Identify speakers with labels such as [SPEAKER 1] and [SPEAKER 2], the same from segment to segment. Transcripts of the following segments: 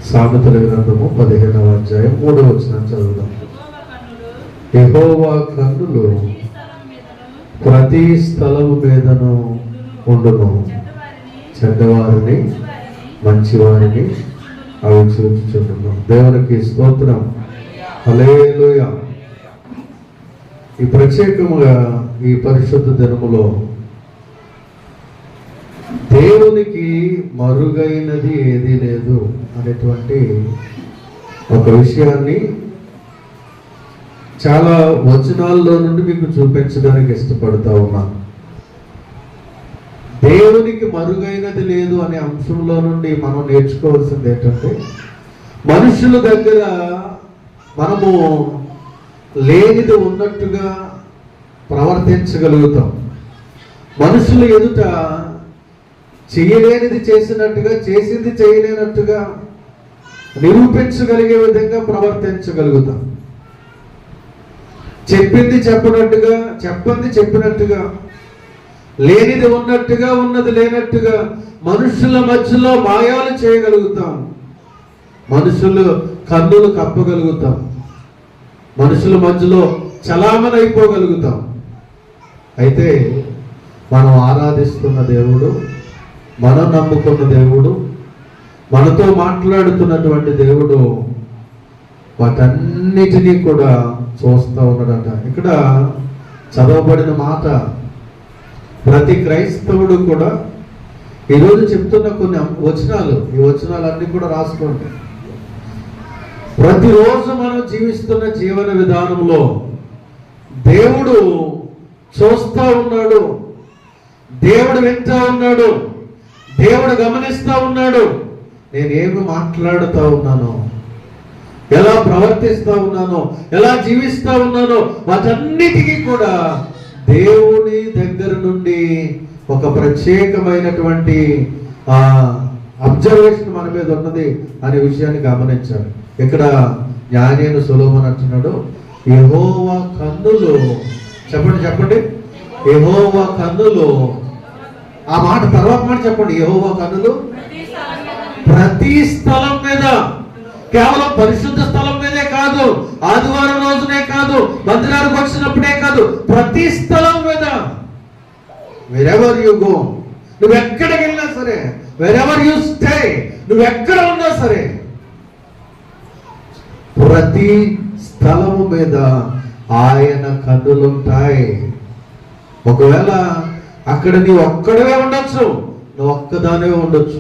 [SPEAKER 1] సామెతల గ్రంథము 15వ అధ్యాయం 3వ వచనం చదువుదాం. యెహోవా కన్నులు ప్రతి స్థలము మీదను ఉండును, చెడ్డవారిని మంచివారిని అవి చూచుచుండును. దేవునికి స్తోత్రం. హల్లెలూయా. ఈ ప్రత్యేకముగా ఈ పరిశుద్ధ దినములో దేవునికి మరుగైనది ఏదీ లేదు అనేటువంటి ఒక విషయాన్ని చాలా వచనాల్లో నుండి మీకు చూపించడానికి ఇష్టపడతా ఉన్నాను. దేవునికి మరుగైనది లేదు అనే అంశంలో నుండి మనం నేర్చుకోవాల్సింది ఏంటంటే, మనుషుల దగ్గర మనము లేనిది ఉన్నట్టుగా ప్రవర్తించగలుగుతాం. మనుషుల ఎదుట చేయలేనిది చేసినట్టుగా, చేసింది చేయలేనట్టుగా నిరూపించగలిగే విధంగా ప్రవర్తించగలుగుతాం. చెప్పింది చెప్పనట్టుగా, చెప్పంది చెప్పినట్టుగా, లేనిది ఉన్నట్టుగా, ఉన్నది లేనట్టుగా మనుషుల మధ్యలో మాయాలు చేయగలుగుతాం. మనుషులు కన్నులు కప్పగలుగుతాం. మనుషుల మధ్యలో చలామణి అయిపోగలుగుతాం. అయితే మనం ఆరాధిస్తున్న దేవుడు, మనం నమ్ముకున్న దేవుడు, మనతో మాట్లాడుతున్నటువంటి దేవుడు వాటన్నిటినీ కూడా చూస్తూ ఉన్నాడట. ఇక్కడ చదవబడిన మాట ప్రతి క్రైస్తవుడు కూడా ఈరోజు చెప్తున్న కొన్ని వచనాలు, ఈ వచనాలన్నీ కూడా రాసుకోండి. ప్రతిరోజు మనం జీవిస్తున్న జీవన విధానంలో దేవుడు చూస్తూ ఉన్నాడు, దేవుడు వింటూ ఉన్నాడు, దేవుడు గమనిస్తూ ఉన్నాడు. నేనేమి మాట్లాడుతూ ఉన్నానో, ఎలా ప్రవర్తిస్తూ ఉన్నానో, ఎలా జీవిస్తూ ఉన్నానో వాటన్నిటికీ కూడా దేవుని దగ్గర నుండి ఒక ప్రత్యేకమైనటువంటి అబ్జర్వేషన్ మన మీద ఉన్నది అనే విషయాన్ని గమనించాలి. ఇక్కడ జ్ఞానేను సొలొమోను అంటున్నాడు, యెహోవా కన్నులు, చెప్పండి చెప్పండి, యెహోవా కన్నులు. ఆ మాట తర్వాత మాట చెప్పండి, యెహోవా కన్నులు ప్రతి స్థలం మీద, కేవలం పరిశుద్ధ స్థలం మీదే కాదు, ఆదివారం రోజునే కాదు, మందిరానికి వచ్చినప్పుడే కాదు, ప్రతి స్థలం మీద. వెరెవర్ యు గో, నువ్వు ఎక్కడికి వెళ్ళినా సరే, వెరెవర్ యు స్టే, నువ్వు ఎక్కడ ఉన్నా సరే, ప్రతి స్థలము మీద ఆయన కన్నులుంటాయి. ఒకవేళ అక్కడ నీవు ఒక్కడవే ఉండొచ్చు, నువ్వు ఒక్కదానివే ఉండొచ్చు,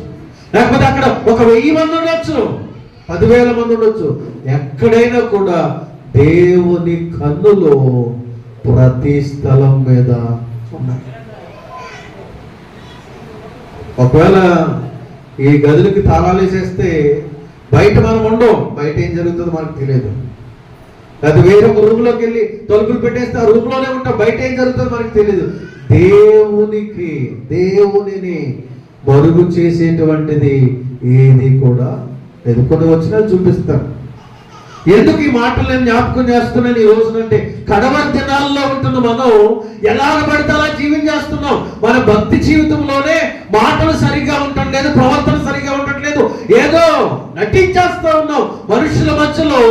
[SPEAKER 1] లేకపోతే అక్కడ 1000 మంది ఉండొచ్చు, 10,000 మంది ఉండొచ్చు, ఎక్కడైనా కూడా దేవుని కన్నులు ప్రతి స్థలం మీద ఉన్నాయి. ఒకవేళ ఈ గదులకి తాళాలు వేసేస్తే బయట మనం ఉండవు, బయట ఏం జరుగుతుందో మనకు తెలియదు. అది వేరే ఒక రూమ్లోకి వెళ్ళి తలుపులు పెట్టేస్తే ఆ రూమ్లోనే ఉంటాం, బయట ఏం జరుగుతుందో మనకు తెలియదు. దేవునిని మరుగు చేసేటువంటిది ఏది కూడా లేదు. కొన్ని వచ్చినా చూపిస్తాను. ఎందుకు ఈ మాటలు నేను జ్ఞాపకం చేస్తున్నాను ఈ రోజునంటే, కడవరి దినాల్లో ఉంటున్న మనం ఎలా పడితే అలా జీవించేస్తున్నాం. మన భక్తి జీవితంలోనే మాటలు సరిగ్గా ఉండట్లేదు, ప్రవర్తన సరిగ్గా ఉండట్లేదు, ఏదో నటించేస్తూ ఉన్నాం. మనుషుల మధ్యలో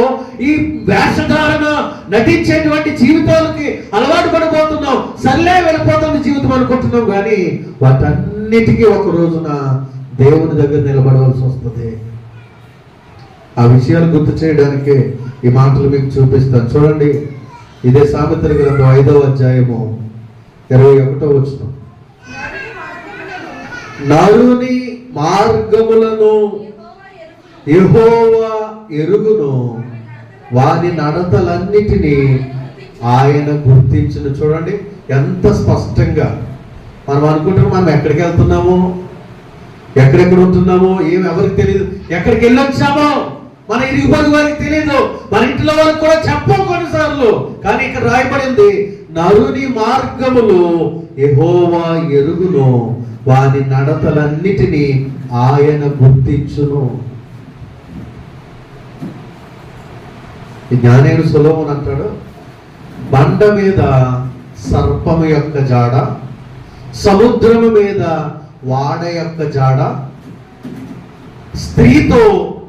[SPEAKER 1] ఈ వేషధారణ నటించేటువంటి జీవితాలకి అలవాటు పడిపోతున్నాం. సర్లే వెళ్ళిపోతుంది జీవితం అనుకుంటున్నాం, కానీ వాటన్నిటికీ ఒక రోజున దేవుని దగ్గర నిలబడవలసి వస్తుంది. ఆ విషయాలు గుర్తు చేయడానికే ఈ మాటలు మీకు చూపిస్తాను. చూడండి, ఇదే సామెతల గ్రంథం 5వ అధ్యాయము 21వ వచనం. నరుని మార్గములను యెహోవా ఎరుగును, వాని నడతలన్నిటినీ ఆయన గుర్తించును. చూడండి ఎంత స్పష్టంగా మనం అనుకుంటున్నాం. మనం ఎక్కడికి వెళ్తున్నామో, ఎక్కడెక్కడ ఉంటున్నామో ఎవరికి తెలియదు, ఎక్కడికి వెళ్ళొచ్చామో మన ఇరుగు పొరుగు వారికి తెలియదు, మన ఇంట్లో వాళ్ళకి కూడా చెప్పం కొన్నిసార్లు. కానీ ఇక్కడ రాయబడింది, నరుని మార్గములు యెహోవా ఎరుగును, వాని నడతలన్నిటినీ ఆయన గుర్తించును. ఈ జ్ఞానేను సొలొమోను అంటాడు, బండ మీద సర్పము యొక్క జాడ, సముద్రము మీద వాడ యొక్క జాడ, స్త్రీతో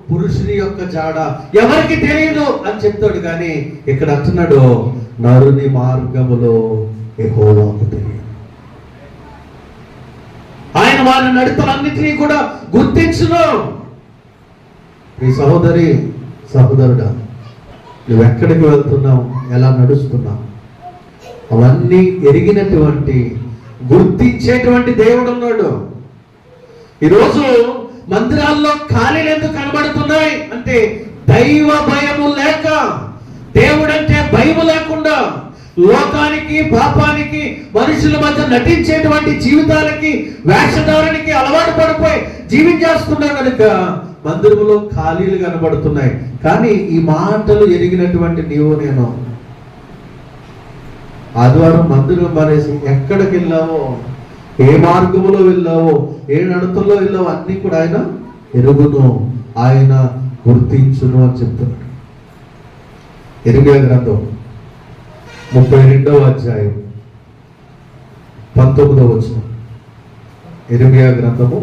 [SPEAKER 1] పురుషుని యొక్క జాడ ఎవరికి తెలియదు అని చెప్తాడు. కానీ ఇక్కడ అంటున్నాడు, నరుని మార్గములో యెహోవాకు తెలియదు. ఆయన వారి నడతలన్నిటినీ కూడా గుర్తించును. ఈ సహోదరి సహోదరుడా, నువ్వెక్కడికి వెళ్తున్నావు, ఎలా నడుస్తున్నావు, అవన్నీ ఎరిగినటువంటి గుర్తించేటువంటి దేవుడు ఉన్నాడు. ఈరోజు మందిరాల్లో ఖాళీలు ఎందుకు కనబడుతున్నాయి అంటే దైవ భయము లేక, దేవుడంటే భయము లేకుండా, లోకానికి పాపానికి మనుషుల మధ్య నటించేటువంటి జీవితాలకి వేషధారణకి అలవాటు పడిపోయి జీవించేస్తున్నాం కనుక మందిరంలో ఖాళీలు కనబడుతున్నాయి. కానీ ఈ మాటలు ఎరిగినటువంటి నీవు నేను ఆదివారం మందిరం మానేసి ఎక్కడికి వెళ్ళావో, ఏ మార్గంలో వెళ్ళావో, ఏ నడతల్లో వెళ్ళావో అన్నీ కూడా ఆయన ఎరుగును, ఆయన గుర్తించును అని చెప్తున్నాడు. ఇర్మియా గ్రంథం 32వ అధ్యాయం 19వ వచనం. ఇర్మియా గ్రంథము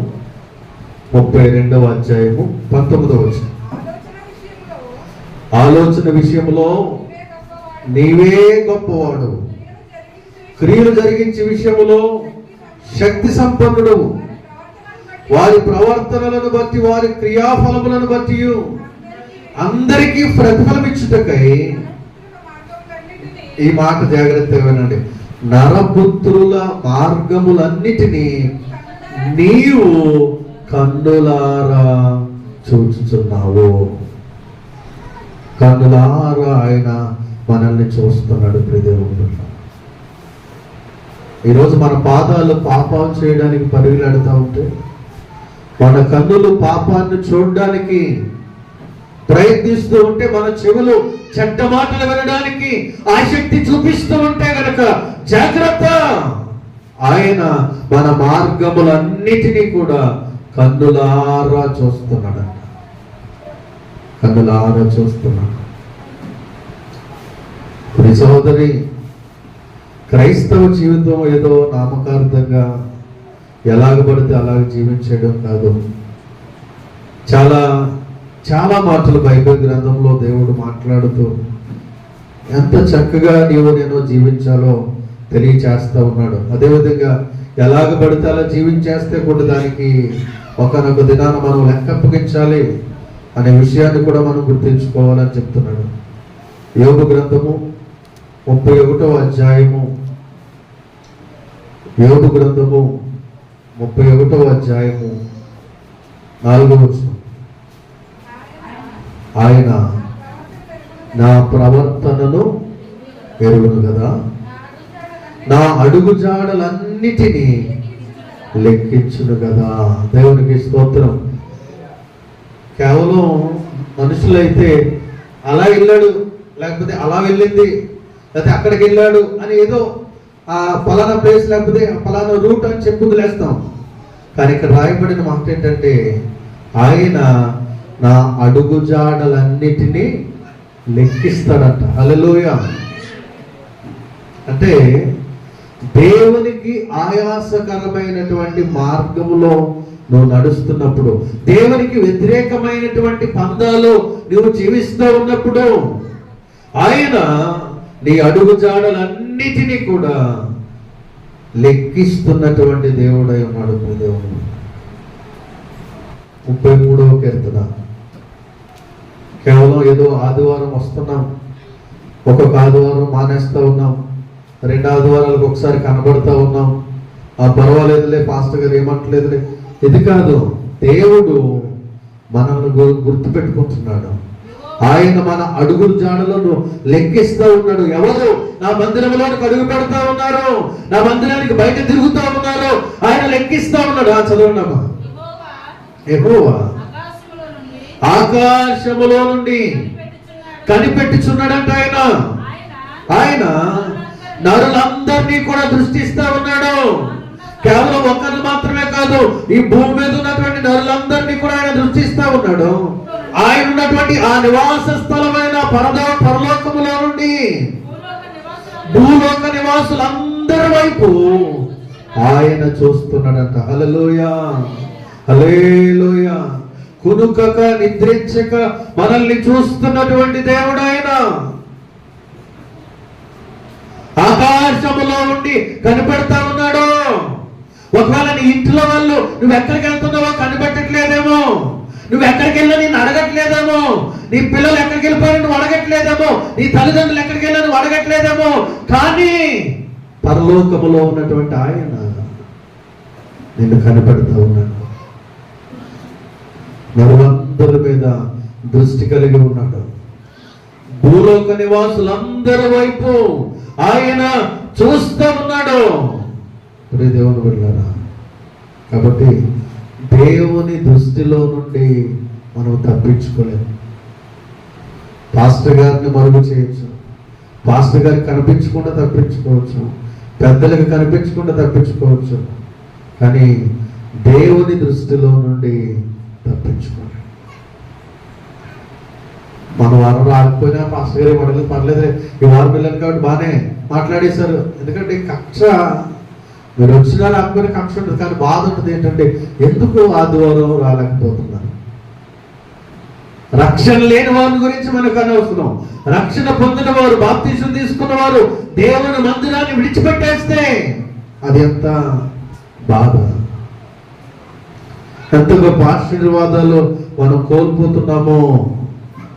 [SPEAKER 1] 32వ అధ్యాయము 19వ వచనం. ఆలోచన విషయంలో నీవే గొప్పవాడు, క్రియలు జరిగించే విషయములో శక్తి సంపన్నుడు, వారి ప్రవర్తనలను బట్టి వారి క్రియాఫలములను బట్టి అందరికీ ప్రతిఫలం ఇచ్చుటకై, ఈ మాట జాగ్రత్తగా వినండి, నరపుత్రుల మార్గములన్నిటినీ నీవు కన్నులారా చూచుచున్నావు. కన్నులారా ఆయన మనల్ని చూస్తున్నాడు. ప్రియదేవుడు, ఈరోజు మన పాదాలు పాపం చేయడానికి పరుగులాడుతూ ఉంటే, మన కన్నులు పాపాన్ని చూడడానికి ప్రయత్నిస్తూ ఉంటే, మన చెవులు చెడ్డ మాటలు వినడానికి ఆసక్తి చూపిస్తూ ఉంటే గనక జాగ్రత్త. ఆయన మన మార్గములన్నిటినీ కూడా కన్నులారా చూస్తున్నాడు. కన్నులారా చూస్తున్నాడు. ప్రియ సహోదరి, క్రైస్తవ జీవితం ఏదో నామకార్థంగా ఎలాగ పడితే అలాగ జీవించడం కాదు. చాలా చాలా మాటలు బైబిల్ గ్రంథంలో దేవుడు మాట్లాడుతూ ఎంత చక్కగా నీవు నేను జీవించాలో తెలియచేస్తూ ఉన్నాడు. అదేవిధంగా ఎలాగ పడితే అలా జీవించేస్తే కూడా దానికి ఒకనొక దినాన మనం లెక్క అప్పగించాలి అనే విషయాన్ని కూడా మనం గుర్తించుకోవాలని చెప్తున్నాడు. యోబు గ్రంథము 31వ అధ్యాయము, యోబు గ్రంథము 31వ అధ్యాయము 4వ వచనం. ఆయన నా ప్రవర్తనను ఎరుగును కదా, నా అడుగు జాడలన్నిటినీ లెక్కించును కదా. దేవునికి స్తోత్రం. కేవలం మనుషులైతే అలా వెళ్ళాడు, లేకపోతే అలా వెళ్ళింది, లేకపోతే అక్కడికి వెళ్ళాడు అని ఏదో ఆ పలానా ప్లేస్ లేకపోతే పలానా రూట్ అని చెప్పి వదిలేస్తాం. కానీ ఇక్కడ రాయబడిన మాట ఏంటంటే ఆయన నా అడుగు జాడలన్నిటినీ లెక్కిస్తాడంట. హల్లెలూయా. అంటే దేవునికి ఆయాసకరమైనటువంటి మార్గములో నువ్వు నడుస్తున్నప్పుడు, దేవునికి వ్యతిరేకమైనటువంటి పందాలు నువ్వు జీవిస్తూ ఉన్నప్పుడు ఆయన నీ అడుగు జాడలన్నిటినీ కూడా లెక్కిస్తున్నటువంటి దేవుడై ఉన్నాడు. దేవుడు 33వ కీర్తన. కేవలం ఏదో ఆదివారం వస్తున్నాం, ఒక్కొక్క ఆదివారం మానేస్తూ ఉన్నాం, 2 ఆదివారాలకు ఒకసారి కనబడుతూ ఉన్నాం, ఆ పర్వాలేదులే పాస్టర్ గారు ఏమంటలేదులే, ఇది కాదు. దేవుడు మనల్ని గుర్తుపెట్టుకుంటున్నాడు. ఆయన మన అడుగుల జాడలను లెక్కిస్తూ ఉన్నాడు. ఎవరు నా మందిరంలోనికి అడుగు పెడతా ఉన్నారు, నా మందిరానికి బయట తిరుగుతూ ఉన్నారు, ఆయన లెక్కిస్తూ ఉన్నాడు. ఆ చదవండమ్మా. యెహోవా ఆకాశములో నుండి కనిపెట్టుచున్నాడంట. ఆయన నరులందరినీ కూడా దృష్టిస్తా ఉన్నాడు. కేవలం ఒకరిని మాత్రమే కాదు, ఈ భూమి మీద ఉన్నటువంటి నరులందరినీ కూడా ఆయన దృష్టిస్తా ఉన్నాడు. ఆయన ఉన్నటువంటి ఆ నివాస స్థలమైన పరలోకములో నుండి భూలోక నివాసులందరి వైపు ఆయన చూస్తున్నాడంట. హల్లెలూయా, హల్లెలూయా. కునుకక నిద్రించక మనల్ని చూస్తున్నటువంటి దేవుడు ఆయన. ఆకాశములో ఉండి కనిపెడతా ఉన్నాడు. ఒకవేళ నీ ఇంట్లో వాళ్ళు నువ్వు ఎక్కడికి వెళ్తున్నావో కనిపెట్టట్లేదేమో, నువ్వు ఎక్కడికి వెళ్ళా నేను అడగట్లేదేమో, నీ పిల్లలు ఎక్కడికి వెళ్ళిపోయారు నువ్వు అడగట్లేదేమో, నీ తల్లిదండ్రులు ఎక్కడికి వెళ్ళా నువ్వు అడగట్లేదేమో, కానీ పరలోకములో ఉన్నటువంటి ఆయన నిన్ను కనిపెడతా ఉన్నాడు. నరులందరి మీద దృష్టి కలిగి ఉన్నాడు. భూలోక నివాసులందరి వైపు ఆయన చూస్తూ ఉన్నాడు. దేవుని బిడ్డలారా, కాబట్టి దేవుని దృష్టిలో నుండి మనం తప్పించుకోలేము. పాస్టర్ గారిని మరుగు చేయొచ్చు, పాస్టర్ గారికి కనిపించకుండా తప్పించుకోవచ్చు, పెద్దలకు కనిపించకుండా తప్పించుకోవచ్చు, కానీ దేవుని దృష్టిలో నుండి తప్పించుకోలేము. మన వారం రాకపోయినా పాస్టర్ గారి పడలేదు, పర్లేదు ఈ వారం పిల్లలు కాబట్టి బాగానే మాట్లాడేశారు. ఎందుకంటే కక్ష, మీరు వచ్చినా రాకపోయినా కక్ష ఉంటుంది, కానీ బాధ ఉంటుంది ఏంటంటే ఎందుకు ఆదివారం రాలేకపోతున్నారు. రక్షణ లేని వారి గురించి మనకు అనవసరం. రక్షణ పొందిన వారు, బాప్తిసం తీసుకున్న వారు దేవుని మందిరాన్ని విడిచిపెట్టేస్తే అది ఎంత బాధ, ఎంత గొప్ప ఆశీర్వాదాలు మనం కోల్పోతున్నామో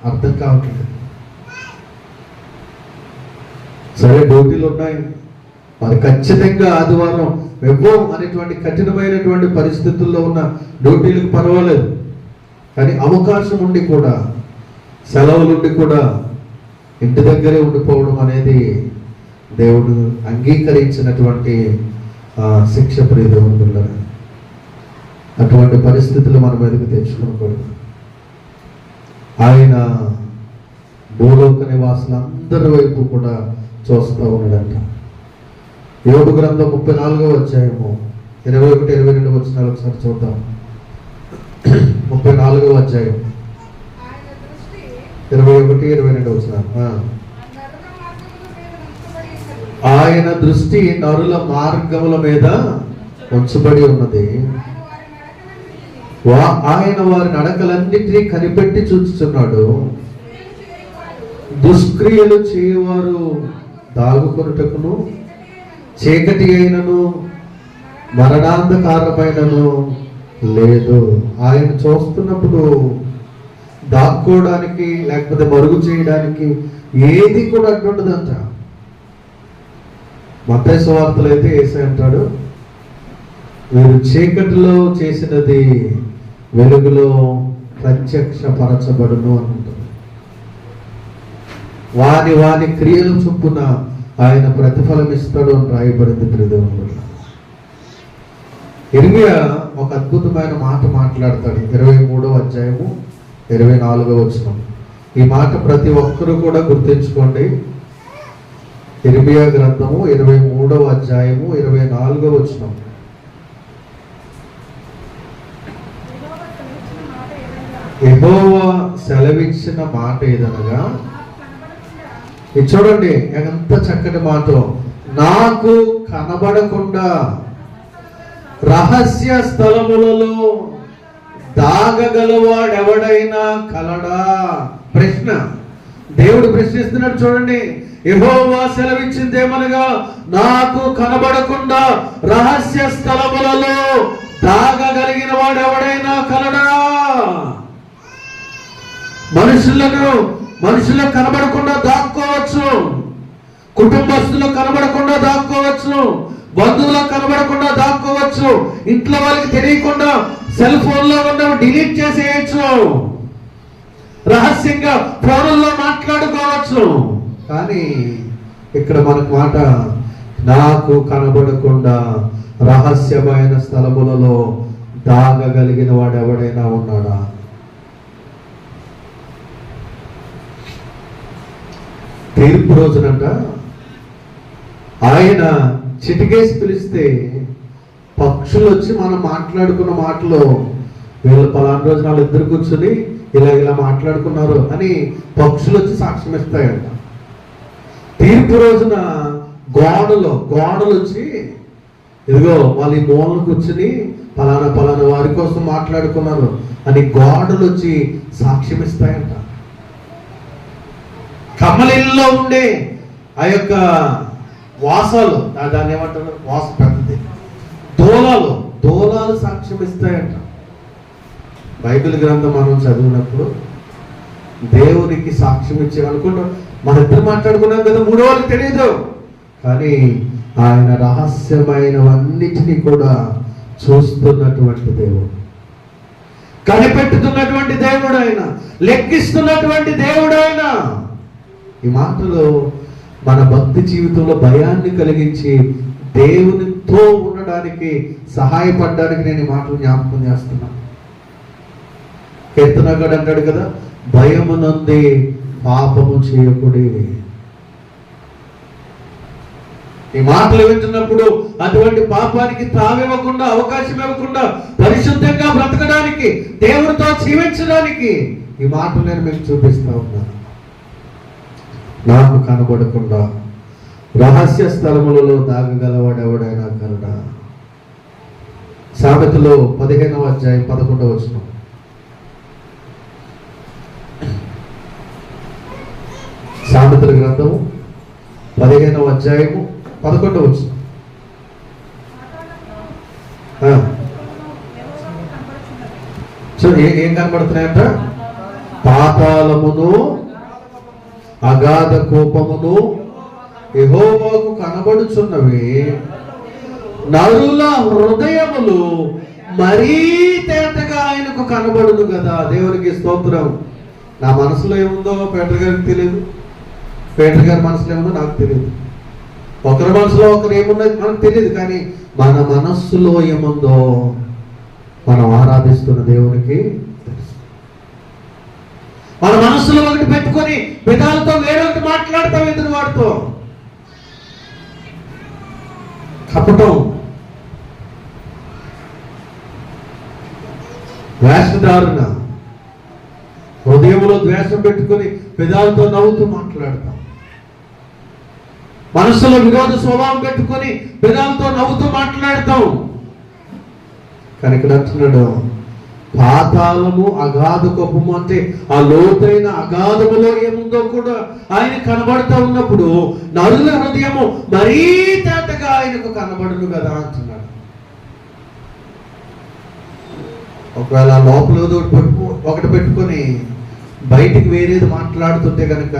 [SPEAKER 1] అర్థం కావట్లేదు. సరే డ్యూటీలు ఉన్నాయి, మరి ఖచ్చితంగా ఆదివారం వెవ్వం అనేటువంటి కఠినమైనటువంటి పరిస్థితుల్లో ఉన్న డ్యూటీలకు పర్వాలేదు, కానీ అవకాశం ఉండి కూడా, సెలవులుండి కూడా ఇంటి దగ్గరే ఉండిపోవడం అనేది దేవుడు అంగీకరించినటువంటి శిక్ష. ప్రియ దేవుని బిడ్డలారా, అటువంటి పరిస్థితులు మన మీదకి తెచ్చుకోకూడదు. ఆయన భూలోక నివాసులందరి వైపు కూడా చూస్తూ ఉన్నాడంట. యోబు గ్రంథం 34వ అధ్యాయము 21, 22 వచనాలు ఒకసారి చూద్దాం. 34వ అధ్యాయం 21, 22 వచనాలు. ఆయన దృష్టి నరుల మార్గముల మీద ఉంచబడి ఉన్నది, ఆయన వారి నడకలన్నిటినీ కనిపెట్టి చూస్తున్నాడు. దుష్క్రియలు చేయవారు దాగుకొనుటకును చీకటి అయినను మరణాంధకారమైనను లేదు. ఆయన చూస్తున్నప్పుడు దాక్కోవడానికి లేకపోతే మరుగు చేయడానికి ఏది కూడా అడ్డుండదంట. మత్తయి సువార్తలో అయితే యేసయ్య అంటాడు, వీరు చీకటిలో చేసినది వెలుగులో ప్రత్యక్షపరచబడును అంటాడు. వాని వాని క్రియలు చొప్పున ఆయన ప్రతిఫలం ఇస్తాడు అని రాయబడింది. ప్రియదేవుడు, ఇర్మియా ఒక అద్భుతమైన మాట మాట్లాడతాడు. 23వ అధ్యాయము 24వ వచనం. ఈ మాట ప్రతి ఒక్కరూ కూడా గుర్తుంచుకోండి. ఇర్మియా గ్రంథము 23వ అధ్యాయము 24వ వచనం. యెహోవా సెలవిచ్చిన మాట ఏదనగా, ఇది చూడండి ఎంత చక్కటి మాట. నాకు కనబడకుండా రహస్య స్థలములలో దాగగలవాడెవడైనా కలడా? ప్రశ్న, దేవుడు ప్రశ్నిస్తున్నాడు. చూడండి, యెహోవా సెలవిచ్చిందేమనగా, నాకు కనబడకుండా రహస్య స్థలములలో దాగగలిగిన వాడు ఎవడైనా కలడా? మనుషులకు కనబడకుండా దాక్కోవచ్చు, కుటుంబస్తులకు కనబడకుండా దాక్కోవచ్చు, బంధువులకు కనబడకుండా దాక్కోవచ్చు, ఇంట్లో వాళ్ళకి తెలియకుండా సెల్ ఫోన్లో ఉన్నవి డిలీట్ చేసేయచ్చు, రహస్యంగా ఫోన్లో మాట్లాడుకోవచ్చు. కానీ ఇక్కడ మనకు మాట, నాకు కనబడకుండా రహస్యమైన స్థలములలో దాగగలిగిన వాడు ఎవడైనా ఉన్నాడా? తీర్పు రోజునంట ఆయన చిటికేసి పిలిస్తే పక్షులు వచ్చి మనం మాట్లాడుకున్న మాటలో, వీళ్ళు పలానా రోజు వాళ్ళు ఇద్దరు కూర్చుని ఇలా మాట్లాడుకున్నారు అని పక్షులు వచ్చి సాక్ష్యం ఇస్తాయంట. తీర్పు రోజున గోడలు వచ్చి ఇదిగో వాళ్ళు ఈ మూలను కూర్చుని పలానా పలానా వారి కోసం మాట్లాడుకున్నారు అని గోడలు వచ్చి సాక్ష్యం ఇస్తాయంట. కమ్మలిల్లో ఉండే ఆ యొక్క వాసాలు, దాన్ని ఏమంటారు, వాస పెద్దది, దూలాలు సాక్ష్యం ఇస్తాయంట. బైబిల్ గ్రంథం మనం చదివినప్పుడు దేవునికి సాక్ష్యం ఇచ్చేమనుకుంటాం. మన ఇద్దరు మాట్లాడుకున్నాం కదా, మూడో వాళ్ళకి తెలియదు, కానీ ఆయన రహస్యమైనవన్నిటినీ కూడా చూస్తున్నటువంటి దేవుడు, కనిపెట్టుతున్నటువంటి దేవుడు ఆయన, లెక్కిస్తున్నటువంటి దేవుడు ఆయన. ఈ మాటలు మన భక్తి జీవితంలో భయాన్ని కలిగించి దేవునితో ఉండడానికి సహాయపడడానికి నేను ఈ మాటలు జ్ఞాపకం చేస్తున్నాను. కీర్తనగాడు అంటాడు కదా, భయము నంది పాపము చేయకుడి. ఈ మాటలు వింటున్నప్పుడు అటువంటి పాపానికి తావివ్వకుండా, అవకాశం ఇవ్వకుండా, పరిశుద్ధంగా బ్రతకడానికి, దేవుడితో జీవించడానికి ఈ మాటలు నేను మీకు చూపిస్తా ఉన్నాను. నాకు కనబడకుండా రహస్య స్థలములలో దాగగలవాడు ఎవడైనా కనుడ. సామెతలో 15వ అధ్యాయం 11వ వచనం. సామెతల గ్రంథము 15వ అధ్యాయము 11వ వచనం. ఏం కనబడుతున్నాయంట? పాతాళమును అగాధ కోపమును యెహోవాకు కనబడుచున్నవి, నరుల హృదయములు మరీ తేటగా ఆయనకు కనబడును కదా. దేవునికి స్తోత్రం. నా మనసులో ఏముందో పేటర్ గారికి తెలియదు, పేటర్ గారి మనసులో ఏముందో నాకు తెలియదు, ఒకరి మనసులో ఒకరు ఏమున్నది మనకు తెలియదు, కానీ మన మనస్సులో ఏముందో మనం ఆరాధిస్తున్న దేవునికి తెలుసు. మన మనస్సులో ఒకటి పెట్టుకొని పెదాలతో వేరొకటి మాట్లాడతాం ఎదురు వాడితో. కపటం, వేషధారణ, హృదయంలో ద్వేషం పెట్టుకొని పెదాలతో నవ్వుతూ మాట్లాడతాం. మనసులో విరోధ స్వభావం పెట్టుకొని పెదాలతో నవ్వుతూ మాట్లాడతాం. కానీ ఇక్కడ అంటున్నాడు, పాతాళము అగాధ కోపము అంటే ఆ లోతైన అగాధములో ఏముందో కూడా ఆయన కనబడుతూ ఉన్నప్పుడు నరుల హృదయము మరీ తేటగా ఆయనకు కనబడును కదా అంటున్నాడు. ఒకవేళ లోపల ఒకటి పెట్టుకొని బయటికి వేరేది మాట్లాడుతుంటే కనుక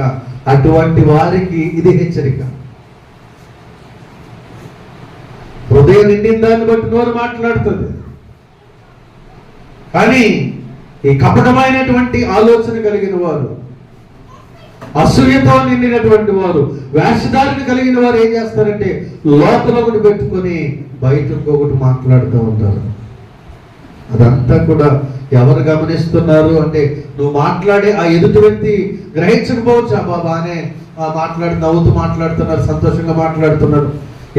[SPEAKER 1] అటువంటి వారికి ఇది హెచ్చరిక. హృదయం నిండిన దాన్ని బట్టి నోరు మాట్లాడుతుంది, కానీ ఈ కపటమైనటువంటి ఆలోచన కలిగిన వారు, అసూయతో నిండినటువంటి వారు, వేషధారణ కలిగిన వారు ఏం చేస్తారంటే లోపల ఒకటి పెట్టుకొని బయట ఇంకొకటి మాట్లాడుతూ ఉంటారు. అదంతా కూడా ఎవరు గమనిస్తున్నారు అంటే, నువ్వు మాట్లాడే ఆ ఎదుటి వ్యక్తి గ్రహించకపోవచ్చు, బాబానే నవ్వుతూ మాట్లాడుతున్నారు, సంతోషంగా మాట్లాడుతున్నారు,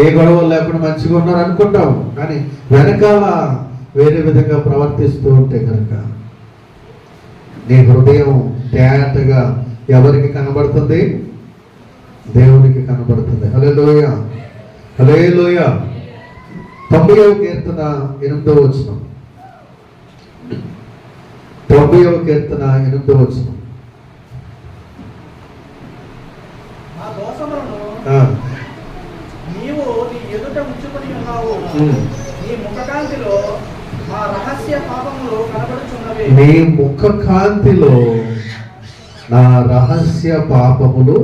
[SPEAKER 1] ఏ గొడవలు లేకుండా మంచిగా ఉన్నారు అనుకుంటాం, కానీ వెనకాల వేరే విధంగా ప్రవర్తిస్తూ ఉంటే కనుక నీ హృదయం తేటగా ఎవరికి కనబడుతుంది? దేవునికి కనబడుతుంది. హల్లెలూయా, హల్లెలూయా. 90వ కీర్తన 8వ వచనం. 90వ కీర్తన 8వ వచనం.
[SPEAKER 2] నీవు నీ ఎదుట ఉంచుకొని ఉన్నావు, నీ ముఖకాంతిలో మా రహస్య పాపములు కనబడుచున్నవి.
[SPEAKER 1] నీ ముఖ కాంతిలో నా రహస్య పాపములు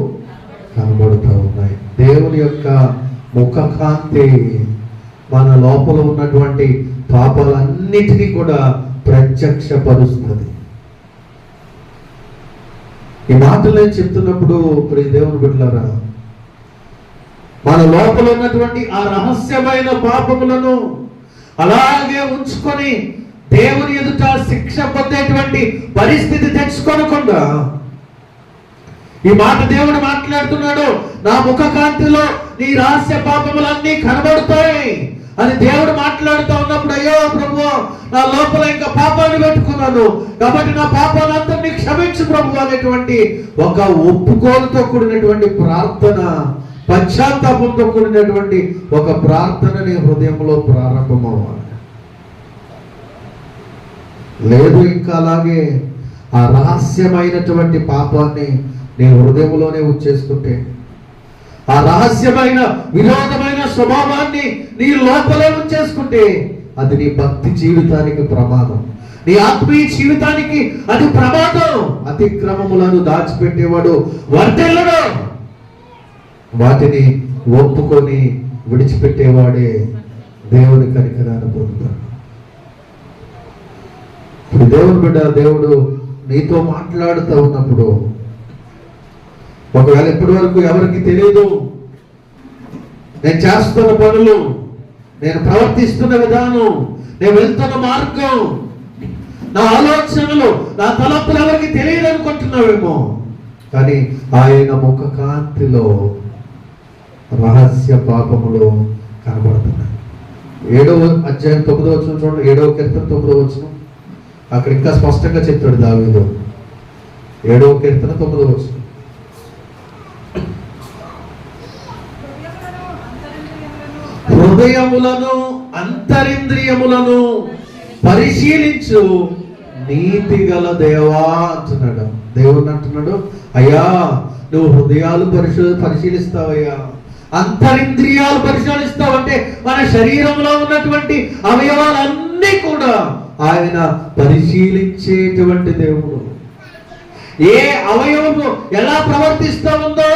[SPEAKER 1] కనబడుతూ ఉన్నాయి. దేవుని యొక్క ముఖ కాంతి మన లోపల ఉన్నటువంటి పాపాలన్నిటినీ కూడా ప్రత్యక్షపరుస్తుంది. ఈ మాటలు నేను చెప్తున్నప్పుడు ఇప్పుడు దేవుని బిడ్డలారా, మన లోపల ఉన్నటువంటి ఆ రహస్యమైన పాపములను అలాగే ఉంచుకొని దేవుని ఎదుట శిక్ష పొందేటువంటి పరిస్థితి తెచ్చుకోనకుండా, ఈ మాట దేవుడు మాట్లాడుతున్నాడు, నా ముఖ కాంతిలో నీ రహస్య పాపములన్నీ కనబడతాయి అని దేవుడు మాట్లాడుతూ ఉన్నప్పుడు, అయ్యో ప్రభు, నా లోపల ఇంకా పాపాన్ని పెట్టుకున్నాను కాబట్టి నా పాపాలందరినీ క్షమించు ప్రభు అనేటువంటి ఒక ఒప్పుకోలుతో కూడినటువంటి ప్రార్థన పశ్చాత్తాపంతో కూడినటువంటి ఒక ప్రార్థన నీ హృదయంలో ప్రారంభమవ్వాలి. లేదు ఇంకా అలాగే ఆ రహస్యమైనటువంటి పాపాన్ని నీ హృదయంలోనే ఉంచేసుకుంటే, ఆ రహస్యమైన విరోధమైన స్వభావాన్ని నీ లోపలే ఉంచేసుకుంటే, అది నీ భక్తి జీవితానికి ప్రమాదం, నీ ఆత్మీయ జీవితానికి అది ప్రమాదం. అతిక్రమములను దాచిపెట్టేవాడు వర్ధిల్లడు, వాటిని ఒప్పుకొని విడిచిపెట్టేవాడే దేవుని కనికరాన్ని పొందుతాడు. ఇప్పుడు దేవుని బిడ్డ, దేవుడు నీతో మాట్లాడుతూ ఉన్నప్పుడు, ఒకవేళ ఇప్పటి వరకు ఎవరికి తెలియదు నేను చేస్తున్న పనులు, నేను ప్రవర్తిస్తున్న విధానం, నేను వెళ్తున్న మార్గం, నా ఆలోచనలు, నా తలపులు ఎవరికి తెలియదు అనుకుంటున్నావేమో, కానీ ఆయన ముఖ కాంతిలో రహస్య పాపములు కనబడుతున్నాయి. 7వ అధ్యాయం 9వ వచనం చూడండి. 7వ కీర్తన 9వ వచనం, అక్కడ ఇంకా స్పష్టంగా చెప్తాడు దావీదు. 7వ కీర్తన 9వ వచనం. హృదయములను అంతరింద్రియములను పరిశీలించు నీతి గల దేవా అంటున్నాడు. దేవుడు అంటున్నాడు, అయ్యా నువ్వు హృదయాలు పరిశీలిస్తావయ్యా, అంతరింద్రియాలు పరిశీలిస్తావు. అంటే మన శరీరంలో ఉన్నటువంటి అవయవాలన్నీ కూడా ఆయన పరిశీలించేటువంటి దేవుడు. ఏ అవయవము ఎలా ప్రవర్తిస్తూ ఉందో,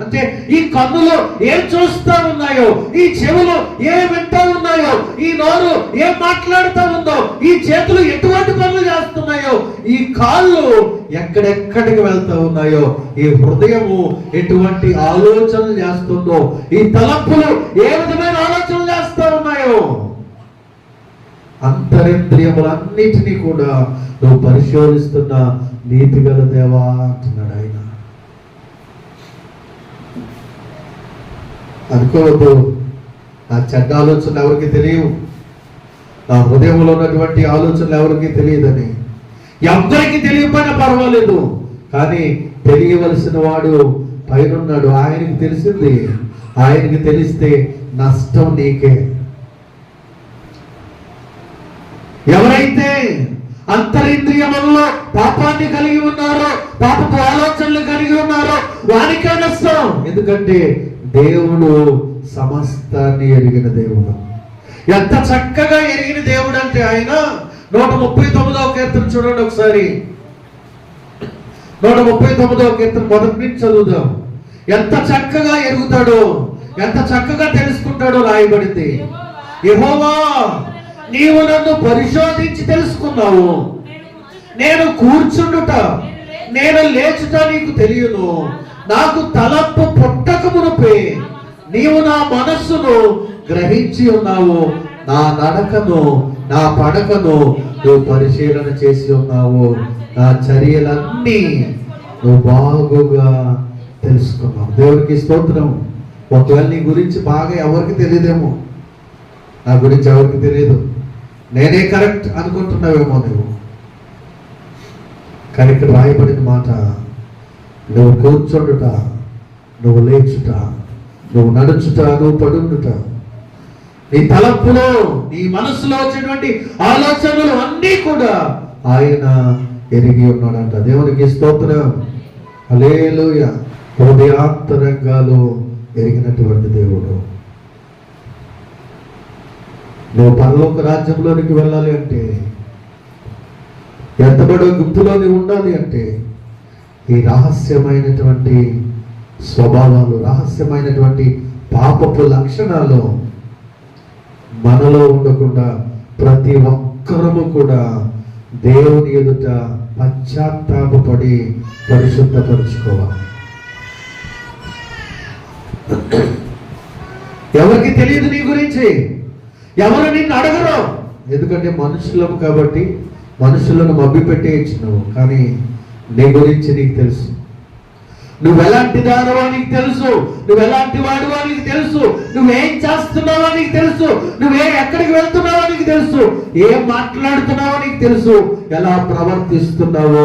[SPEAKER 1] అంటే ఈ కన్నులు ఏం చూస్తూ ఉన్నాయో, ఈ చెవులు ఏం వింటూ ఉన్నాయో, ఈ నోరు ఏం మాట్లాడుతూ ఉందో, ఈ చేతులు ఎటువంటి పనులు చేస్తున్నాయో, ఈ కాళ్ళు ఎక్కడెక్కడికి వెళ్తూ ఉన్నాయో, ఈ హృదయము ఎటువంటి ఆలోచనలు చేస్తుందో, ఈ తలంపులు ఏ విధమైన ఆలోచనలు చేస్తూ ఉన్నాయో, అంతరింద్రియములన్నిటినీ కూడా నువ్వు పరిశోధిస్తున్న నీతి గల దేవా అంటున్నాడు ఆయన. అనుకోవద్దు నా చెడ్డ ఆలోచనలు ఎవరికి తెలియవు, నా హృదయంలో ఉన్నటువంటి ఆలోచనలు ఎవరికి తెలియదని. ఎవరికి తెలియకపోయినా పర్వాలేదు, కానీ తెలియవలసిన వాడు పైనున్నాడు, ఆయనకి తెలిసింది. ఆయనకి తెలిస్తే నష్టం నీకే. ఎవరైతే అంతరింద్రియములలో పాపాన్ని కలిగి ఉన్నారో, పాపపు ఆలోచనలు కలిగి ఉన్నారో, వానికే నష్టం. ఎందుకంటే దేవుడు సమస్తాన్ని ఎరిగిన దేవుడు. ఎంత చక్కగా ఎరిగిన దేవుడు అంటే ఆయన 139వ కీర్తన చూడండి ఒకసారి. 139వ కీర్తన మొదటి నుంచి చదువుదాం. ఎంత చక్కగా ఎరుగుతాడో, ఎంత చక్కగా తెలుసుకుంటాడో రాయబడింది. యెహోవా నీవు నన్ను పరిశోధించి తెలుసుకున్నావు, నేను కూర్చుండుట నేను లేచుట నీకు తెలియను, నాకు తలపు పుట్టక మునుపే నీవు నా మనస్సును గ్రహించి ఉన్నావు, నా నడకను నా పడకను నువ్వు పరిశీలన చేసి ఉన్నావు, నా చర్యలన్నీ నువ్వు బాగుగా తెలుసుకున్నావు. దేవుడికి స్తోత్రం. ఒకవేళ నీ గురించి బాగా ఎవరికి తెలియదేమో, నా గురించి ఎవరికి తెలియదు, నేనే కరెక్ట్ అనుకుంటున్నావేమో నువ్వు, కానీ ఇక్కడ రాయబడిన మాట, నువ్వు కూర్చోడుట, నువ్వు లేచుట, నువ్వు నడుచుట, నువ్వు పడుండుట, నీ తలంపులో నీ మనసులో వచ్చేటువంటి ఆలోచనలు అన్నీ కూడా ఆయన ఎరిగి ఉన్నాడంట. దేవునికి స్తోత్రం. హల్లెలూయా. హృదయాంతరంగాలు ఎరిగినటువంటి దేవుడు. నువ్వు పరలోక రాజ్యంలోనికి వెళ్ళాలి అంటే, ఎంతబడో గుర్తులో నీవు ఉండాలి అంటే, ఈ రహస్యమైనటువంటి స్వభావాలు, రహస్యమైనటువంటి పాపపు లక్షణాలు మనలో ఉండకుండా ప్రతి ఒక్కరము కూడా దేవుని ఎదుట పశ్చాత్తాపపడి పరిశుద్ధపరుచుకోవాలి. ఎవరికి తెలియదు నీ గురించి, ఎవరు నిన్ను అడగరు, ఎందుకంటే మనుషులం కాబట్టి మనుషులను మభ్యపెట్టేయచ్చున్నావు, కానీ నీ గురించి నీకు తెలుసు. నువ్వు ఎలాంటి దానవో నీకు తెలుసు, నువ్వు ఎలాంటి వాడివో నీకు తెలుసు, నువ్వేం చేస్తున్నావో నీకు తెలుసు, ఎక్కడికి వెళ్తున్నావో నీకు తెలుసు, ఏం మాట్లాడుతున్నావో నీకు తెలుసు, ఎలా ప్రవర్తిస్తున్నావో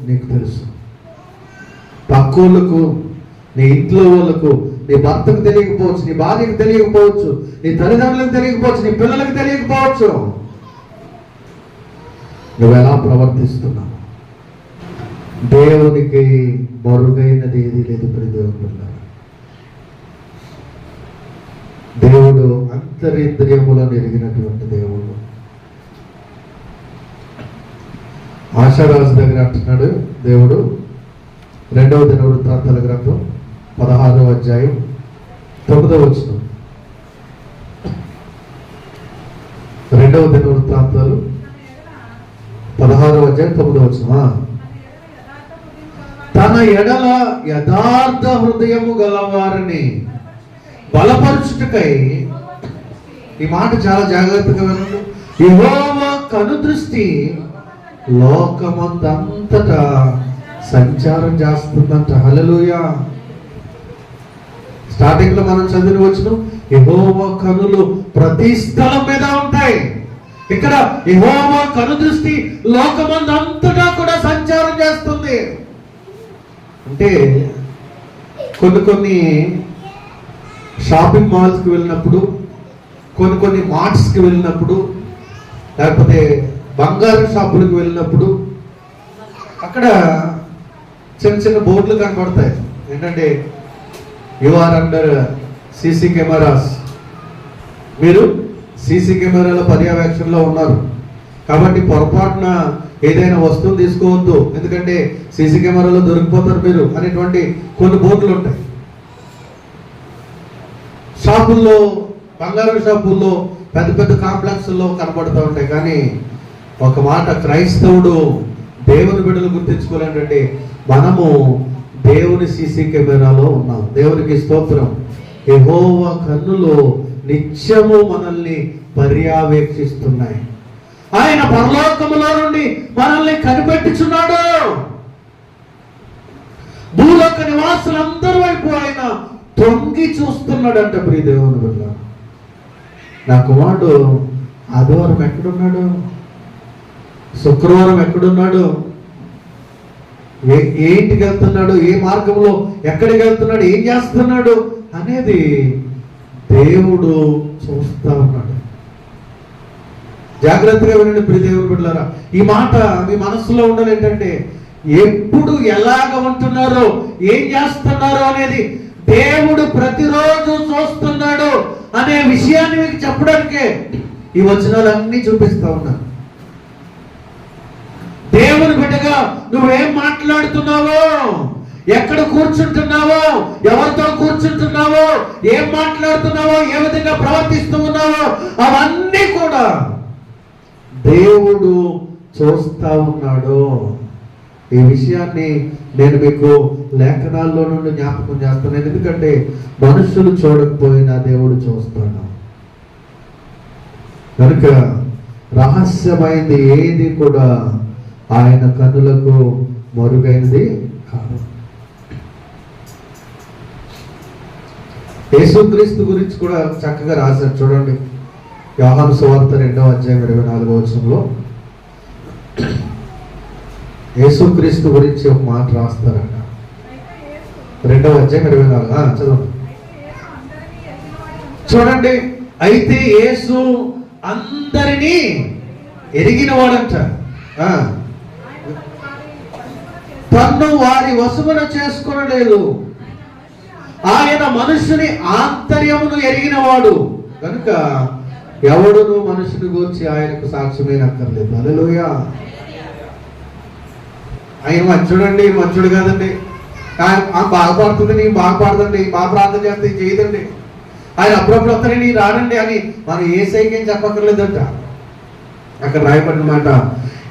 [SPEAKER 1] నీకు తెలుసు. పక్కోళ్ళకు, నీ ఇంట్లో వాళ్ళకు నీ భర్తకు తెలియకపోవచ్చు, నీ భార్యకు తెలియకపోవచ్చు, నీ తల్లిదండ్రులకు తెలియకపోవచ్చు, నీ పిల్లలకు తెలియకపోవచ్చు. నువ్వు ఎలా ప్రవర్తిస్తున్నావు? దేవునికి మరుగైనది ఏది లేదు. దేవుడు దేవుడు అంతరింద్రియములను ఎరిగినటువంటి దేవుడు. ఆశారాజు దగ్గర అంటున్నాడు దేవుడు, 2వ దినవృత్తాంతాల గ్రంథం 16వ అధ్యాయం 9వ వచనం. 2వ దినవృత్తాంతాలు 16వ అధ్యాయం 9వ వచనం. తన ఎడల యథార్థ హృదయము గలవారిని బలపరుచుటకై, ఈ మాట చాలా జాగ్రత్తగా వినండి, యెహోవా కనుదృష్టి లోకమంతటా సంచారం చేస్తుందంట. హల్లెలూయా. స్టార్టింగ్ లో మనం చదివిన వచనం, యెహోవా కనులు ప్రతి స్థలం మీద ఉంటాయి. ఇక్కడ యెహోవా కనుదృష్టి లోకమంతటా కూడా సంచారం చేస్తుంది. అంటే కొన్ని షాపింగ్ మాల్స్కి వెళ్ళినప్పుడు, కొన్ని మార్ట్స్కి వెళ్ళినప్పుడు, లేకపోతే బంగారు షాపులకు వెళ్ళినప్పుడు అక్కడ చిన్న చిన్న బోర్డులు కనబడతాయి. ఏంటంటే you are under CC cameras, మీరు సీసీ కెమెరాల పర్యవేక్షణలో ఉన్నారు కాబట్టి పొరపాటున ఏదైనా వస్తువును తీసుకోవద్దు, ఎందుకంటే సీసీ కెమెరాలో దొరికిపోతారు మీరు అనేటువంటి కొన్ని బోర్డులు ఉంటాయి. షాపుల్లో, బంగారు షాపుల్లో, పెద్ద పెద్ద కాంప్లెక్స్లో కనబడుతూ ఉంటాయి. కానీ ఒక మాట క్రైస్తవుడు, దేవుని బిడ్డలు గుర్తించుకోవాలంటే మనము దేవుని సీసీ కెమెరాలో ఉన్నాం. దేవునికి స్తోత్రం. యెహోవా కన్నులు నిత్యము మనల్ని పర్యవేక్షిస్తున్నాయి. ఆయన పరలోకములో నుండి మనల్ని కనిపెట్టుచున్నాడు. భూలోక నివాసులందరి వైపు ఆయన తొంగి చూస్తున్నాడంట. ప్రియ దేవుని బిడ్డ, నా కుమారుడు ఆదివారం ఎక్కడున్నాడు, శుక్రవారం ఎక్కడున్నాడు, ఏంటికి వెళ్తున్నాడు, ఏ మార్గంలో ఎక్కడికి వెళ్తున్నాడు, ఏం చేస్తున్నాడు అనేది దేవుడు చూస్తా ఉన్నాడు. జాగ్రత్తగా వినండి ప్రియ దేవుని బిడ్డలారా. ఈ మాట మీ మనసులో ఉండాలి. ఏంటంటే ఎప్పుడు ఎలాగ ఉంటున్నారో, ఏం చేస్తున్నారో అనేది దేవుడు ప్రతిరోజు చూస్తున్నాడు అనే విషయాన్ని మీకు చెప్పడానికే ఈ వచనాలన్నీ చూపిస్తా ఉన్నాను. దేవుని బిడ్డగా నువ్వేం మాట్లాడుతున్నావో, ఎక్కడ కూర్చుంటున్నావో, ఎవరితో కూర్చుంటున్నావో, ఏం మాట్లాడుతున్నావో, ఏ విధంగా ప్రవర్తిస్తూ ఉన్నావో అవన్నీ కూడా దేవుడు చూస్తా ఉన్నాడు. ఈ విషయాన్ని నేను మీకు లేఖనాల్లో నుండి జ్ఞాపకం చేస్తాను. ఎందుకంటే మనుషులు చూడకపోయినా దేవుడు చూస్తాడు. కనుక రహస్యమైనది ఏది కూడా ఆయన కన్నులకు మరుగైనది కాదు. యేసుక్రీస్తు గురించి కూడా చక్కగా రాశారు. చూడండి, యోహాను సువార్త 2వ అధ్యాయం 24వ వచనంలో యేసుక్రీస్తు గురించి ఒక మాట రాస్తారట. 2వ అధ్యాయం 24. చదవండి. చూడండి, అయితే యేసు అందరినీ ఎరిగిన వాడంట. తన్ను వారి వశమున చేసుకొనలేదు. ఆయన మనుషుని ఆంతర్యమును ఎరిగిన వాడు కనుక ఎవడును మనుషుని గురించి ఆయనకు సాక్ష్యమైనక్కర్లేదు. హల్లెలూయా. ఆయన మంచుడండి, మంచుడు కాదండి. బాగుపడుతుంది, నీ బాగుపడదండి, బాగా ప్రార్థన చేస్తే చేయదండి, ఆయన అప్పుడప్పుడు వస్తారని నీ రానండి అని మనం ఏ సైకేం చెప్పక్కర్లేదంట. అక్కడ రాయబడిన మాట,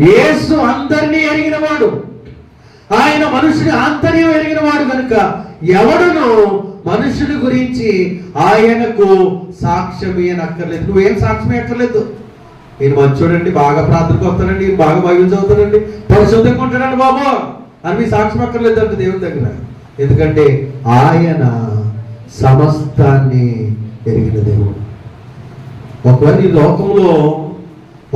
[SPEAKER 1] యేసు అందరినీ ఎరిగిన వాడు, ఆయన మనుషుని ఆంతర్యం ఎరిగిన వాడు కనుక ఎవడును మనుషుని గురించి ఆయనకు సాక్ష్యం ఇయ్యనక్కర్లేదు. నువ్వేం సాక్ష్యం ఇవ్వక్కర్లేదు. ఈయన మంచోడండి, బాగా ప్రార్థనకు వస్తాడండి, బాగా బైబిల్ చదువుతాడండి, పరిశుద్ధంగా ఉంటాడండి బాబు అని మీ సాక్ష్యం అక్కర్లేదు అంటే దేవుని దగ్గర. ఎందుకంటే ఆయన సమస్తాన్ని ఎరిగిన దేవుడు. ఒకవేళ ఈ లోకంలో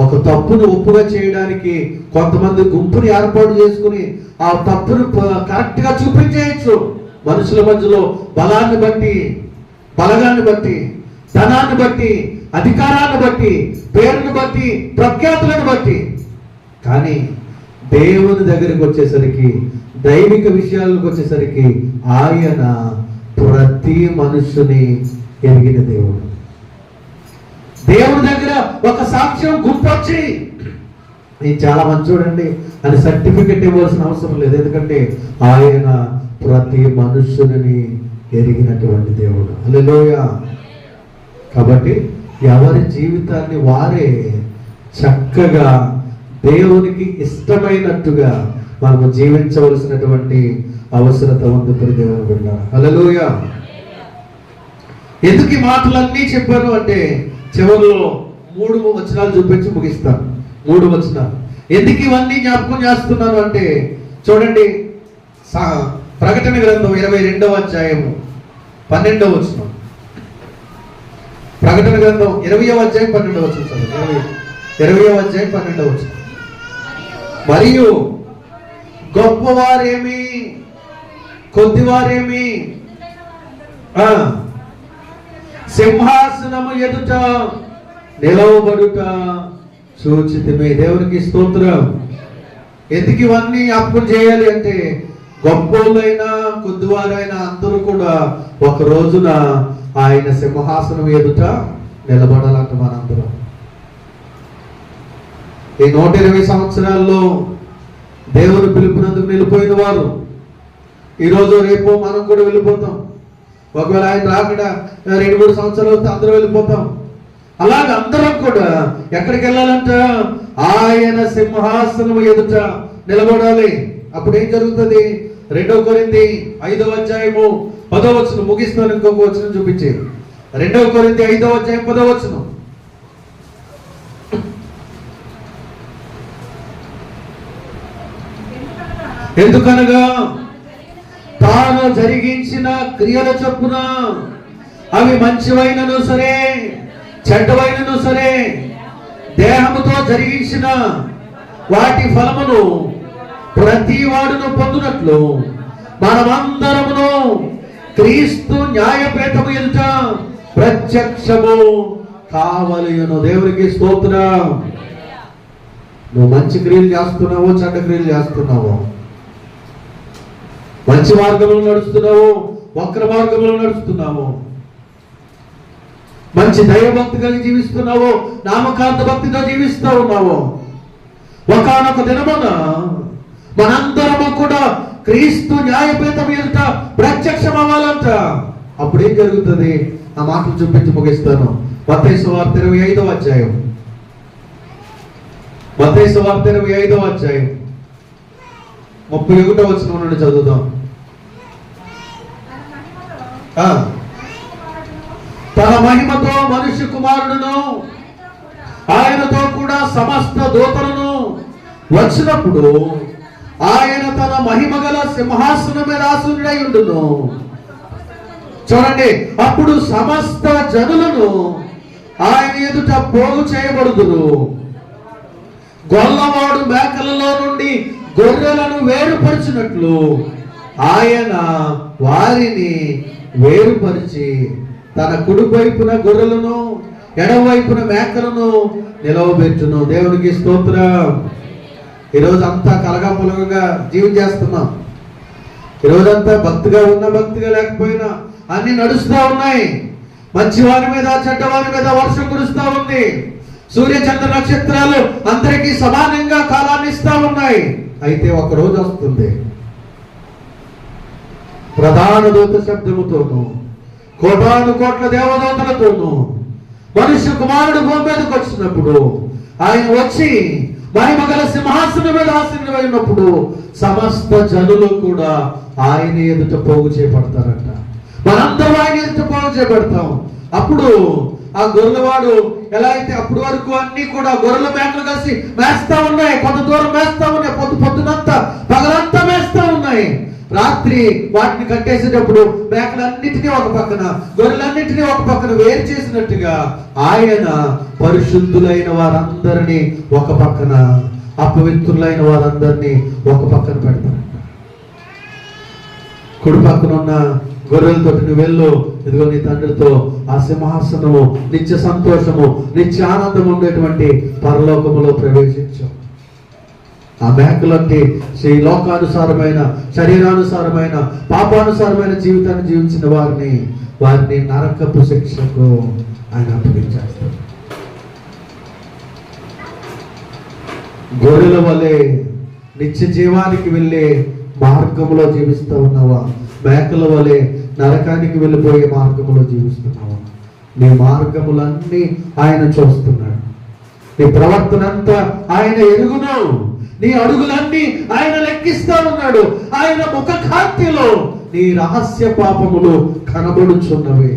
[SPEAKER 1] ఒక తప్పును ఒప్పుగా చేయడానికి కొంతమంది గుంపుని ఏర్పాటు చేసుకుని ఆ తప్పును కరెక్ట్ గా చూపించేయచ్చు. మనుషుల మధ్యలో బలాన్ని బట్టి, బలగాన్ని బట్టి, ధనాన్ని బట్టి, అధికారాన్ని బట్టి, పేరును బట్టి, ప్రఖ్యాతులను బట్టి. కానీ దేవుని దగ్గరికి వచ్చేసరికి, దైవిక విషయాలకు వచ్చేసరికి ఆయన ప్రతి మనుషుని ఎరిగిన దేవుడు. దేవుని దగ్గర ఒక సాక్ష్యం గుర్తొచ్చి నేను చాలా మంచి చూడండి అని సర్టిఫికెట్ ఇవ్వాల్సిన అవసరం లేదు. ఎందుకంటే ఆయన ప్రతి మనుషుని ఎరిగినటువంటి దేవుడు. హల్లెలూయా. కాబట్టి ఎవరి జీవితాన్ని వారే చక్కగా దేవునికి ఇష్టమైనట్టుగా మనము జీవించవలసినటువంటి అవసరత ఉంది. దేవుని బిడ్డ, హల్లెలూయా. ఎందుకు ఈ మాటలన్నీ చెప్పాను అంటే చివరిలో 3 వచనాలు చూపించి ముగిస్తాను. 3 వచనాలు. ఎందుకు ఇవన్నీ జ్ఞాపకం చేస్తున్నాను అంటే చూడండి, ప్రకటన గ్రంథం 22వ అధ్యాయము 12వ వచనం. ప్రకటన గ్రంథం 20వ అధ్యాయం 12వ వచనం. 20వ అధ్యాయం 12వ వచనం. మరియు గొప్పవారేమి కొద్దివారేమి సింహాసనము ఎదుట నిలవబడుట చూచితిమి. దేవునికి స్తోత్రం. ఎందుకు ఇవన్నీ జ్ఞాపకం చేయాలి అంటే గొప్పలైనా కొద్దివారైనా అందరూ కూడా ఒక రోజున ఆయన సింహాసనం ఎదుట నిలబడాలంట. మనందరం ఈ 120 సంవత్సరాల్లో దేవుని పిలుపునందుకు నిలిపోయిన వారు ఈరోజు రేపు మనం కూడా వెళ్ళిపోతాం. ఒకవేళ ఆయన రాకుండా 2-3 సంవత్సరాలు అందరూ వెళ్ళిపోతాం. అలాగే అందరం కూడా ఎక్కడికి వెళ్ళాలంట? ఆయన సింహాసనం ఎదుట నిలబడాలి. అప్పుడు ఏం జరుగుతుంది? 2 కొరింథీ 5వ అధ్యాయము 10వ వచనం. ముగిస్తాను, ఇంకొక వచనం చూపించి. 2 కొరింథీ 5వ అధ్యాయం 10వ వచనం. ఎందుకనగా తాను జరిగించిన క్రియల చొప్పున అవి మంచివైనను సరే చెడ్డవైనను సరే దేహముతో జరిగించిన వాటి ఫలమును ప్రతి వాడును పొందునట్లు మనమందరమును క్రీస్తు న్యాయపీఠము ఎదుట ప్రత్యక్షము కావలయును. దేవునికి స్తోత్రం. నువ్వు మంచి క్రియలు చేస్తున్నావో చెడ్డ క్రియలు చేస్తున్నావో, మంచి మార్గంలో నడుస్తున్నావు వక్ర మార్గంలో నడుస్తున్నావు, మంచి దైవభక్తి కలిగి జీవిస్తున్నావు నామకార్థ భక్తితో జీవిస్తూ ఉన్నావు, ఒకానొక దినమున మనందరము కూడా క్రీస్తు న్యాయపీఠం ఎదుట ప్రత్యక్షం అవ్వాలంట. అప్పుడు ఏం జరుగుతుంది? ఆ మాటలు చూపించి ముగిస్తాను. మత్తయి సువార్త 25వ అధ్యాయం. మత్తయి సువార్త 25వ అధ్యాయం 31వ వచనం నుండి చదువుదాం. తన మహిమతో మనుష్య కుమారుడును ఆయనతో కూడా సమస్త దూతలను వచ్చినప్పుడు ఆయన తన మహిమ గల సింహాసనం మీద ఆసీనుడై ఉండును. చూడండి, అప్పుడు సమస్త జనులను ఆయన ఎదుట పోగు చేయబడుదురు. గొల్లవాడు మేకలలో నుండి గొర్రెలను వేరుపరిచినట్లు ఆయన వారిని వేరుపరిచి తన కుడి వైపున గొర్రెలను ఎడవైపున మేకలను నిలవబెట్టును. దేవునికి స్తోత్రం. ఈరోజు అంతా కలగాపులగగా జీవం చేస్తున్నాం. ఈరోజంతా భక్తిగా ఉన్నా భక్తిగా లేకపోయినా అన్ని నడుస్తూ ఉన్నాయి. మంచి వారి మీద చెడ్డవారి మీద వర్షం కురుస్తూ ఉంది. సూర్య చంద్ర నక్షత్రాలు అందరికీ సమానంగా కాలాన్ని ఇస్తా ఉన్నాయి. అయితే ఒక రోజు వస్తుంది, ప్రధాన దూత శబ్దముతోను కోటాను కోట్ల దేవదూతలతోను మనుష్య కుమారుడు భూమి మీదకి వచ్చినప్పుడు ఆయన వచ్చి మహిమ గల సింహాసనం మీద ఆసీనుడైనప్పుడు సమస్త జనులు కూడా ఆయన ఎదుట పోగు చేయబడతారంట. మనందరూ ఆయన ఎదుట పోగు చేయబడతాం. అప్పుడు ఆ గొర్రెలవాడు ఎలా అయితే అప్పుడు వరకు అన్ని కూడా గొర్రెల మేకలు కలిసి మేస్తా ఉన్నాయి. కొంత దూరం మేస్తా ఉన్నాయి. పొద్దునంతా పగలంతా మేస్తా ఉన్నాయి. రాత్రి వాటిని కట్టేసేటప్పుడు మేకలన్నిటినీ ఒక పక్కన గొర్రెలన్నిటినీ ఒక పక్కన వేరు చేసినట్టుగా ఆయన పరిశుద్ధులైన వారందరినీ ఒక పక్కన, అపవిత్రులైన వారందరినీ ఒక పక్కన పెడతారంట. కుడి పక్కన ఉన్న గొర్రెలతో నువ్వు వెళ్ళు, ఇదిగో నీ తండ్రితో ఆ సింహాసనము, నిత్య సంతోషము, నిత్య ఆనందం ఉండేటువంటి పరలోకములో ప్రవేశించు. ఆ మేకలంటే ఈ లోకానుసారమైన, శరీరానుసారమైన, పాపానుసారమైన జీవితాన్ని జీవించిన వారిని నరకపు శిక్షకు ఆయన అప్పగించేస్తాడు. గొర్రెల వలె నిత్య జీవానికి వెళ్ళే మార్గంలో జీవిస్తూ ఉన్నావా? మేకల వలె నరకానికి వెళ్ళిపోయే మార్గంలో జీవిస్తున్నావా? నీ మార్గములన్నీ ఆయన చూస్తున్నాడు. నీ ప్రవర్తన అంతా ఆయన ఎరుగును. నీ అడుగులన్నీ ఆయన లెక్కిస్తా ఉన్నాడు. ఆయన ముఖ కాంతిలో నీ రహస్య పాపములు కనబడుచున్నవి.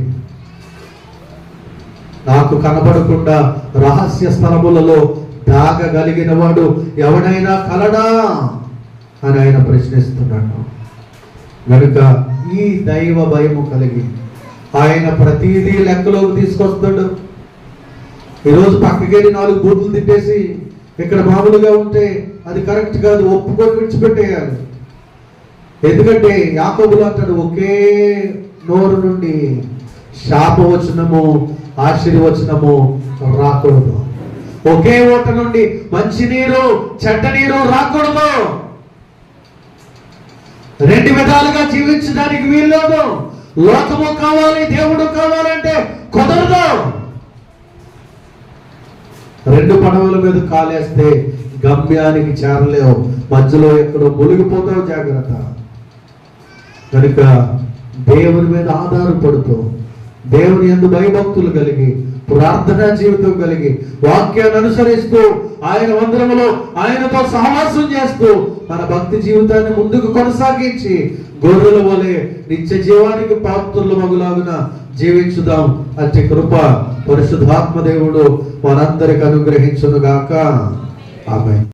[SPEAKER 1] నాకు కనబడకుండా రహస్య స్థలములలో దాగగలిగిన వాడు ఎవడైనా కలడా అని ఆయన ప్రశ్నిస్తున్నాడు. కనుక ఈ దైవ భయము కలిగి ఆయన ప్రతిదీ లెక్కలోకి తీసుకొస్తాడు. ఈరోజు పక్కకెళ్ళి 4 బూతులు తిట్టేసి ఇక్కడ మామూలుగా ఉంటే అది కరెక్ట్ కాదు, ఒప్పుకొని విడిచిపెట్టేయాలి. ఎందుకంటే యాకోబులు అంటాడు, ఒకే నోరు నుండి శాపవచనము, ఆశీర్వచనము రాకూడదు. ఒకే ఓట నుండి మంచి నీరు, చెడ్డ నీరు రాకూడదు. 2 విధాలుగా జీవించడానికి వీల్లేదు. లోకము కావాలి, దేవుడు కావాలంటే కుదరదు. 2 పడవల మీద కాలేస్తే గమ్యానికి చేరలేవు, మధ్యలో ఎక్కడో మునిగిపోతావు. జాగ్రత్త. కనుక దేవుని మీద ఆధారపడుతూ, దేవుని యందు భయభక్తులు కలిగి, ప్రార్థనా జీవితం కలిగి, వాక్యాన్ని అనుసరిస్తూ, ఆయన మందిరములో ఆయనతో సహవాసం చేస్తూ మన భక్తి జీవితాన్ని ముందుకు కొనసాగించి గొర్రెల వలె నిత్య జీవానికి పాత్రుల మగులాగున జీవించుదాం. అట్టి కృప పరిశుద్ధాత్మ దేవుడు మనందరికి అనుగ్రహించునుగాక. ఆమేన్.